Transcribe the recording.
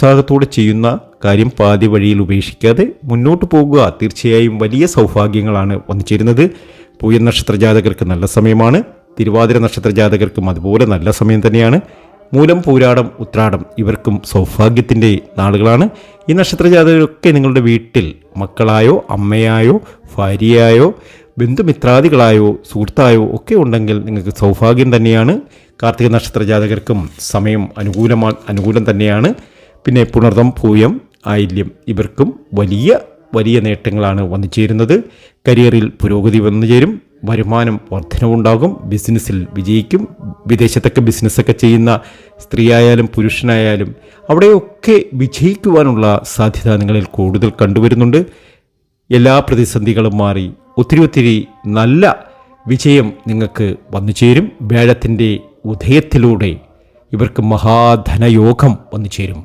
ഉത്സാഹത്തോടെ ചെയ്യുന്ന കാര്യം പാതി വഴിയിൽ ഉപേക്ഷിക്കാതെ മുന്നോട്ട് പോകുക. തീർച്ചയായും വലിയ സൗഭാഗ്യങ്ങളാണ് വന്നു ചേരുന്നത്. പൂയം നക്ഷത്ര ജാതകർക്ക് നല്ല സമയമാണ്. തിരുവാതിര നക്ഷത്ര ജാതകർക്കും അതുപോലെ നല്ല സമയം തന്നെയാണ്. മൂലം, പൂരാടം, ഉത്രാടം ഇവർക്കും സൗഭാഗ്യത്തിൻ്റെ നാളുകളാണ്. ഈ നക്ഷത്ര ജാതകരൊക്കെ നിങ്ങളുടെ വീട്ടിൽ മക്കളായോ അമ്മയായോ ഭാര്യയായോ ബന്ധുമിത്രാദികളായോ സുഹൃത്തായോ ഒക്കെ ഉണ്ടെങ്കിൽ നിങ്ങൾക്ക് സൗഭാഗ്യം തന്നെയാണ്. കാർത്തിക നക്ഷത്ര ജാതകർക്കും സമയം അനുകൂലം തന്നെയാണ്. പിന്നെ പുണർതം, പൂയം, ആയില്യം ഇവർക്കും വലിയ നേട്ടങ്ങളാണ് വന്നു ചേരുന്നത്. കരിയറിൽ പുരോഗതി വന്നു ചേരും. വരുമാനം വർധനവുണ്ടാകും. ബിസിനസ്സിൽ വിജയിക്കും. വിദേശത്തൊക്കെ ബിസിനസ്സൊക്കെ ചെയ്യുന്ന സ്ത്രീയായാലും പുരുഷനായാലും അവിടെയൊക്കെ വിജയിക്കുവാനുള്ള സാധ്യത നിങ്ങളിൽ കൂടുതൽ കണ്ടുവരുന്നുണ്ട്. എല്ലാ പ്രതിസന്ധികളും മാറി ഒത്തിരി നല്ല വിജയം നിങ്ങൾക്ക് വന്നു ചേരും. വ്യാഴത്തിൻ്റെ ഉദയത്തിലൂടെ ഇവർക്ക് മഹാധനയോഗം വന്നു ചേരും.